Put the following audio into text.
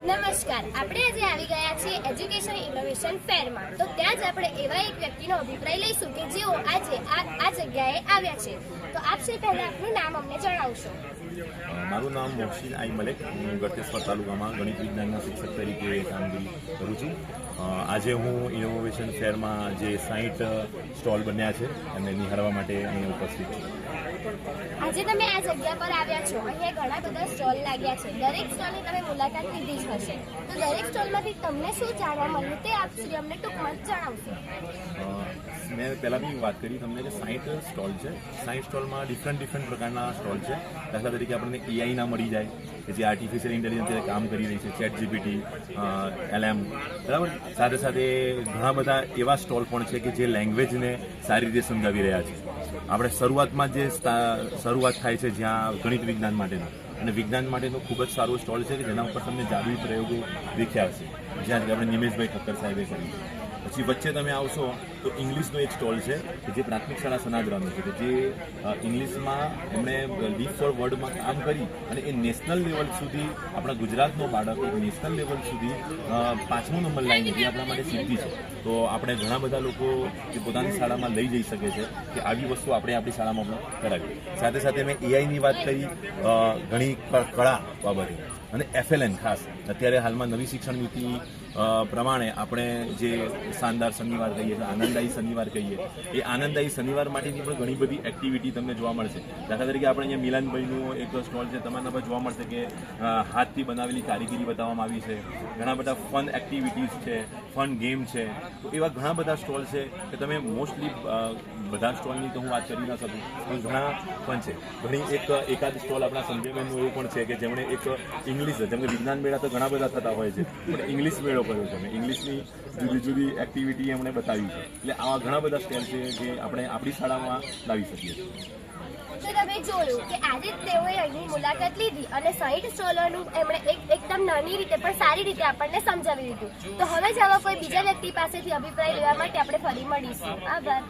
નમસ્કાર, આપણે આજે આવી ગયા છીએ એજ્યુકેશન ઇનોવેશન ફેરમાં. તો ત્યાં જ આપણે એવા એક વ્યક્તિનો અભિપ્રાય લઈશું કે જેઓ આજે આ જગ્યાએ આવ્યા છે. તો આપ સૌ પહેલા આપનું નામ અમને જણાવશો. મારું નામ મોહસિન આઈ મલેક. હું ગળતેશ્વર તાલુકામાં ગણિત વિજ્ઞાનના શિક્ષક તરીકે કામગીરી કરું છું. આજે હું ઇનોવેશન ફેરમાં જે 60 સ્ટોલ બન્યા છે એમને નિહાળવા માટે અહીંયા ઉપસ્થિત છું. આજે તમે આ જગ્યા પર આવ્યા છો. અહીંયા ઘણા બધા સ્ટોલ લાગ્યા છે. દરેક સ્ટોલની તમે મુલાકાત લીધી જ હશે. તો દરેક સ્ટોલમાંથી તમને શું જાણવા મળ્યું તે આપ શ્રી અમને ટૂંકમાં જણાવશો. મેં પહેલાં બી વાત કરી તમને કે 60 સ્ટોલ છે. 60 સ્ટોલમાં ડિફરન્ટ પ્રકારના સ્ટોલ છે. દાખલા તરીકે આપણને એઆઈ ના મળી જાય કે જે આર્ટિફિશિયલ ઇન્ટેલિજન્સ કામ કરી રહી છે, ChatGPT, LM, બરાબર. સાથે સાથે ઘણા બધા એવા સ્ટોલ પણ છે કે જે લેંગ્વેજને સારી રીતે સમજાવી રહ્યા છે. આપણે શરૂઆતમાં જે શરૂઆત થાય છે જ્યાં ગણિત વિજ્ઞાન માટેનું અને વિજ્ઞાન માટેનો ખૂબ જ સારો સ્ટોલ છે કે જેના ઉપર તમને જાદુઈ પ્રયોગો દેખ્યા હશે, જ્યાં આપણે નિમેશભાઈ ઠક્કર સાહેબે કરી. પછી વચ્ચે તમે આવશો તો ઇંગ્લિશનો એક સ્ટોલ છે કે જે પ્રાથમિક શાળા સનાજરાનો છે કે જે ઇંગ્લિશમાં એમણે લીપ ફોર વર્ડમાં કામ કરી અને એ નેશનલ લેવલ સુધી આપણા ગુજરાતનો બાળક એક નેશનલ લેવલ સુધી 5મો નંબર લાવીને જે આપણા માટે સિદ્ધિ છે. તો આપણે ઘણા બધા લોકો જે પોતાની શાળામાં લઈ જઈ શકે છે કે આવી વસ્તુ આપણે આપણી શાળામાં પણ કરાવીએ. સાથે સાથે મેં એઆઈની વાત કરી, ઘણી કળા બાબતે અને FLN ખાસ અત્યારે હાલમાં નવી શિક્ષણ નીતિ પ્રમાણે આપણે જે શાનદાર શનિવાર કહીએ છીએ, આનંદદાયી શનિવાર કહીએ, એ આનંદદાયી શનિવાર માટેની પણ ઘણી બધી એક્ટિવિટી તમને જોવા મળશે. દાખલા તરીકે આપણે અહીંયા મિલનભાઈનું એક સ્ટોલ છે, તમારા પર જોવા મળશે કે હાથથી બનાવેલી કારીગરી બતાવવામાં આવી છે. ઘણા બધા ફન એક્ટિવિટીઝ છે, ફન ગેમ છે. તો એવા ઘણા બધા સ્ટોલ છે કે તમે મોસ્ટલી બધા સ્ટોલની તો હું વાત કરી ના શકું, પણ ઘણા ફન છે. ઘણી એકાદ સ્ટોલ આપણા સંજયબેનનું એવું પણ છે કે જેમણે એક ઇંગ્લિશ, જેમ કે વિજ્ઞાન મેળા તો ઘણા બધા થતા હોય છે, પણ ઇંગ્લિશ મેળો કર્યો છે. અમે ઇંગ્લિશની જુદી એક્ટિવિટી એમણે બતાવી છે. એટલે આવા ઘણા બધા સ્ટોલ છે જે આપણે આપણી શાળામાં લાવી શકીએ છીએ. તો તમે જોયું કે આજે તેઓએ અહીંની મુલાકાત લીધી અને 60 સ્ટોલોનું એમણે એકદમ નાની રીતે પણ સારી રીતે આપણને સમજાવી દીધું. તો હવે જ આવા કોઈ બીજા વ્યક્તિ પાસેથી અભિપ્રાય લેવા માટે આપણે ફરી મળીશું. આભાર.